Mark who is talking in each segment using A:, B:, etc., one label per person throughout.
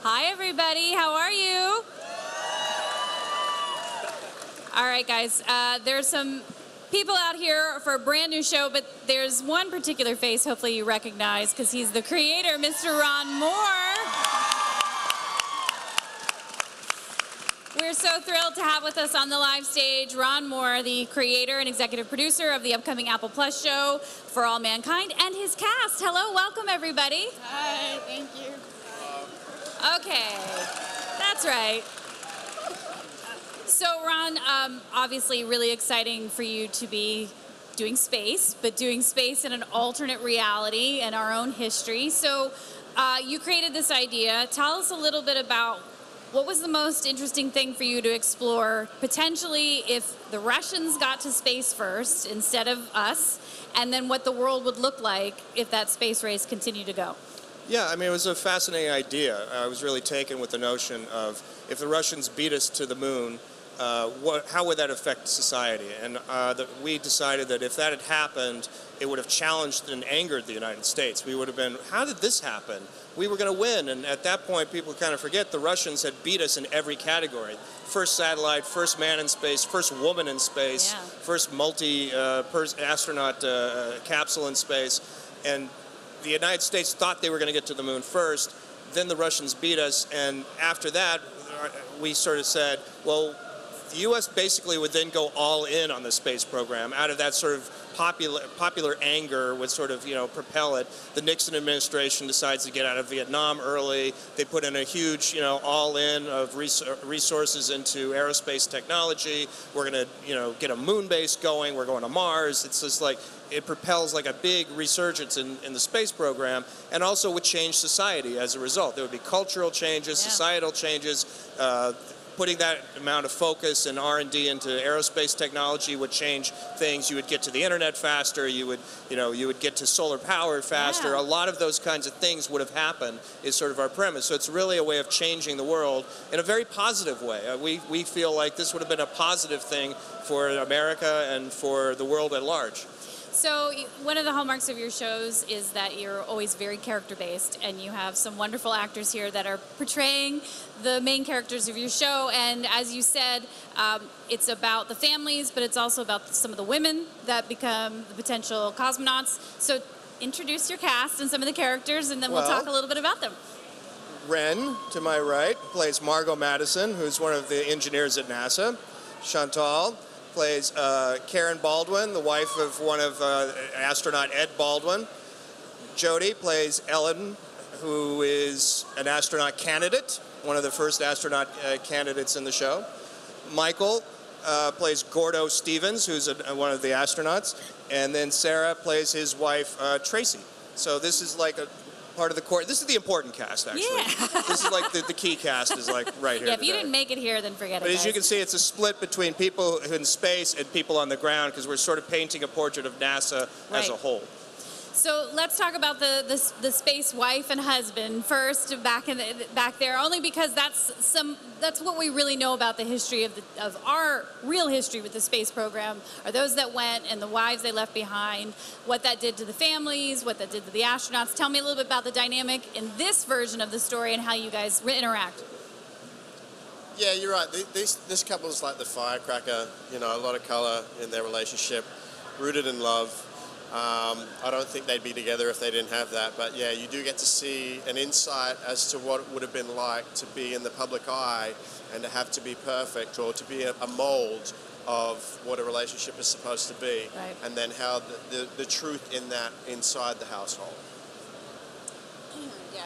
A: Hi, everybody. How are you? All right, guys. There's some people out here for a brand new show, but there's one particular face hopefully you recognize because he's the creator, Mr. Ron Moore. We're so thrilled to have with us on the live stage Ron Moore, the creator and executive producer of the upcoming Apple Plus show For All Mankind, and his cast. Hello, welcome everybody.
B: Hi, thank you.
A: Okay, that's right. So Ron, obviously really exciting for you to be doing space, but doing space in an alternate reality and our own history. So you created this idea. Tell us a little bit about what was the most interesting thing for you to explore, potentially if the Russians got to space first instead of us, and then what the world would look like if that space race continued to go.
C: Yeah, I mean, it was a fascinating idea. I was really taken with the notion of if the Russians beat us to the moon, how would that affect society? And we decided that if that had happened, it would have challenged and angered the United States. We would have been, how did this happen? We were going to win. And at that point, people kind of forget the Russians had beat us in every category. First satellite, first man in space, first woman in space, first astronaut capsule in space. And the United States thought they were going to get to the moon first. Then the Russians beat us. And after that, we sort of said, well, the U.S. basically would then go all in on the space program. Out of that sort of popular anger would sort of, propel it. The Nixon administration decides to get out of Vietnam early. They put in a huge, all in of resources into aerospace technology. We're going to, get a moon base going. We're going to Mars. It's just like, it propels like a big resurgence in the space program, and also would change society as a result. There would be cultural changes, societal changes. Putting that amount of focus and R&D into aerospace technology would change things. You would get to the internet faster. You would get to solar power faster. Yeah. A lot of those kinds of things would have happened is sort of our premise. So it's really a way of changing the world in a very positive way. We feel like this would have been a positive thing for America and for the world at large.
A: So one of the hallmarks of your shows is that you're always very character-based, and you have some wonderful actors here that are portraying the main characters of your show. And as you said, it's about the families, but it's also about some of the women that become the potential cosmonauts. So introduce your cast and some of the characters, and then we'll talk a little bit about them.
C: Ren, to my right, plays Margot Madison, who's one of the engineers at NASA. Chantal plays Karen Baldwin, the wife of one of astronaut Ed Baldwin. Jodie plays Ellen, who is an astronaut candidate, one of the first astronaut candidates in the show. Michael plays Gordo Stevens, who's one of the astronauts. And then Sarah plays his wife, Tracy. So this is like a part of the core. This is the important cast, actually. Yeah. This is like the key cast is like right here.
A: Yeah, if you didn't make it here, then forget it.
C: But as you can see, it's a split between people in space and people on the ground because we're sort of painting a portrait of NASA as a whole.
A: So let's talk about the space wife and husband first, back there, only because that's what we really know about the history of our real history with the space program, are those that went and the wives they left behind, what that did to the families, what that did to the astronauts. Tell me a little bit about the dynamic in this version of the story and how you guys interact.
D: Yeah, you're right. This couple is like the firecracker, a lot of color in their relationship, rooted in love. I don't think they'd be together if they didn't have that, but yeah, you do get to see an insight as to what it would have been like to be in the public eye and to have to be perfect or to be a mold of what a relationship is supposed to be, and then how the truth in that inside the household.
B: Yeah,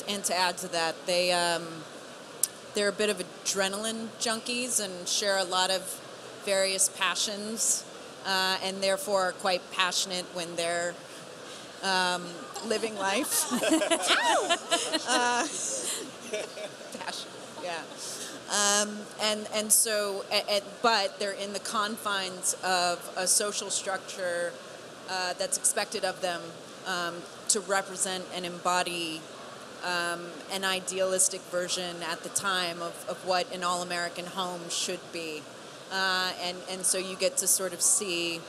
B: and to add to that, they're a bit of adrenaline junkies and share a lot of various passions. And therefore are quite passionate when they're living life. Passion, yeah. And so, but they're in the confines of a social structure that's expected of them to represent and embody an idealistic version at the time of what an all-American home should be. And so you get to sort of see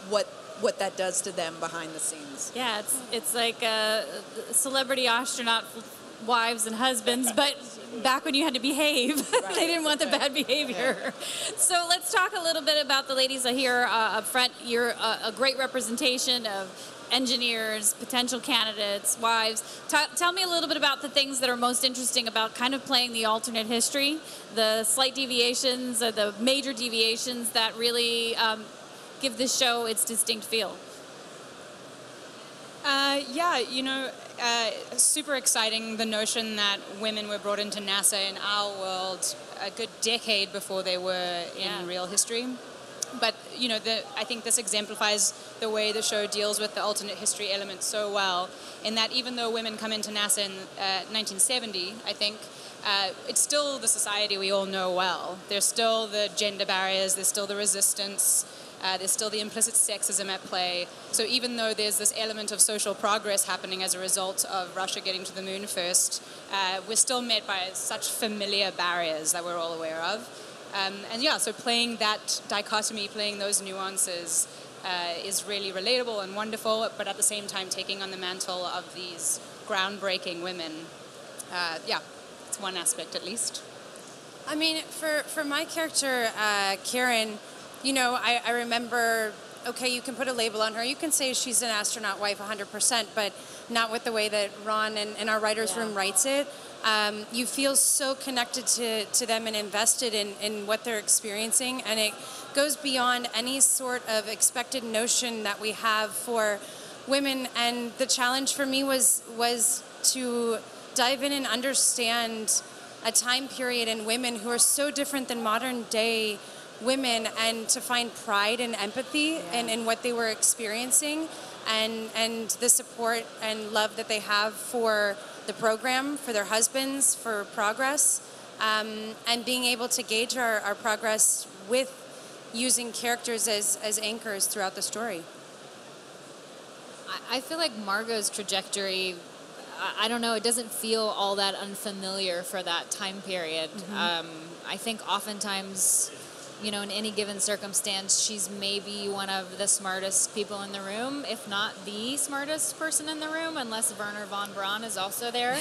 B: what that does to them behind the scenes.
A: Yeah, it's like a celebrity astronaut wives and husbands, but back when you had to behave, they didn't want the bad behavior. So let's talk a little bit about the ladies here up front. You're a great representation of engineers, potential candidates, wives. Tell me a little bit about the things that are most interesting about kind of playing the alternate history, the slight deviations or the major deviations that really give this show its distinct feel.
E: Yeah, you know, super exciting, the notion that women were brought into NASA in our world a good decade before they were in real history. But, you know, I think this exemplifies the way the show deals with the alternate history element so well, in that even though women come into NASA in 1970, I think, it's still the society we all know well. There's still the gender barriers, there's still the resistance, there's still the implicit sexism at play. So even though there's this element of social progress happening as a result of Russia getting to the moon first, we're still met by such familiar barriers that we're all aware of. And yeah, so playing that dichotomy, playing those nuances is really relatable and wonderful, but at the same time taking on the mantle of these groundbreaking women. Yeah, it's one aspect at least.
F: I mean, for my character, Karen, you know, I remember, okay, you can put a label on her. You can say she's an astronaut wife 100%, but not with the way that Ron and our writer's room writes it. You feel so connected to them and invested in what they're experiencing, and it goes beyond any sort of expected notion that we have for women. And the challenge for me was to dive in and understand a time period in women who are so different than modern day women, and to find pride and empathy in what they were experiencing, and the support and love that they have for the program, for their husbands, for progress, and being able to gauge our progress with using characters as anchors throughout the story.
A: I feel like Margot's trajectory, I don't know, it doesn't feel all that unfamiliar for that time period. I think oftentimes, you know, in any given circumstance, she's maybe one of the smartest people in the room, if not the smartest person in the room, unless Wernher von Braun is also there.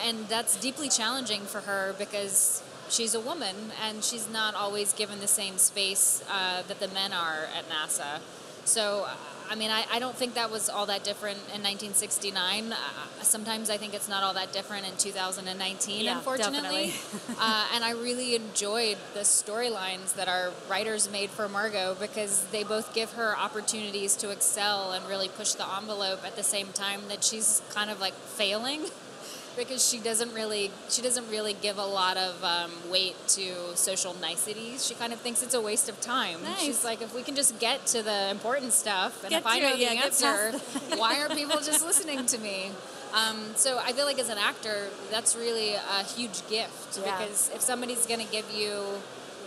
A: And that's deeply challenging for her because she's a woman and she's not always given the same space that the men are at NASA. So, I mean, I don't think that was all that different in 1969. Sometimes I think it's not all that different in 2019, unfortunately. And I really enjoyed the storylines that our writers made for Margot, because they both give her opportunities to excel and really push the envelope at the same time that she's kind of like failing. Because she doesn't really give a lot of weight to social niceties. She kind of thinks it's a waste of time. Nice. She's like, if we can just get to the important stuff, and
F: Get
A: if I
F: to
A: know
F: it,
A: the
F: get
A: answer,
F: past
A: why are people just listening to me? So I feel like as an actor, that's really a huge gift, because if somebody's going to give you,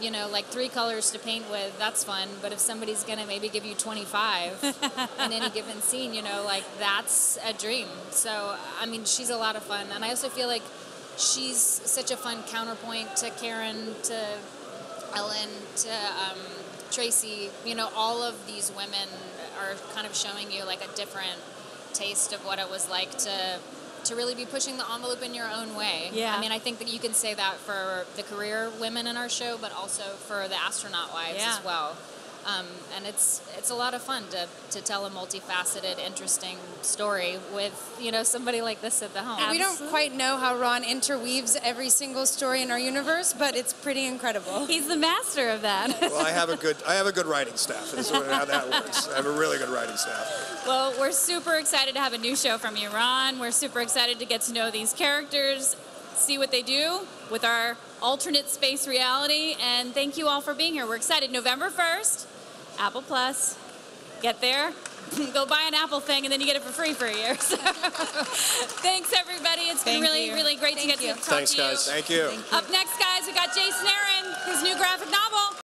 A: you know, like 3 colors to paint with, that's fun. But if somebody's going to maybe give you 25 in any given scene, you know, like that's a dream. So, I mean, she's a lot of fun. And I also feel like she's such a fun counterpoint to Karen, to Ellen, to Tracy. You know, all of these women are kind of showing you like a different taste of what it was like to really be pushing the envelope in your own way.
F: Yeah.
A: I mean, I think that you can say that for the career women in our show, but also for the astronaut wives as well. And it's a lot of fun to tell a multifaceted, interesting story with, you know, somebody like this at the home.
F: And we don't quite know how Ron interweaves every single story in our universe, but it's pretty incredible.
A: He's the master of that.
C: Well, I have a good writing staff. Is how that works. I have a really good writing staff.
A: Well, we're super excited to have a new show from you, Ron. We're super excited to get to know these characters, see what they do with our alternate space reality, and thank you all for being here. We're excited. November 1st, Apple Plus. Get there, go buy an Apple thing, and then you get it for free for a year. So, thanks, everybody. It's been really, really great to get to talk
D: Thanks,
A: to you.
D: guys.
C: Thank you.
A: Up next, guys, we got Jason Aaron, his new graphic novel.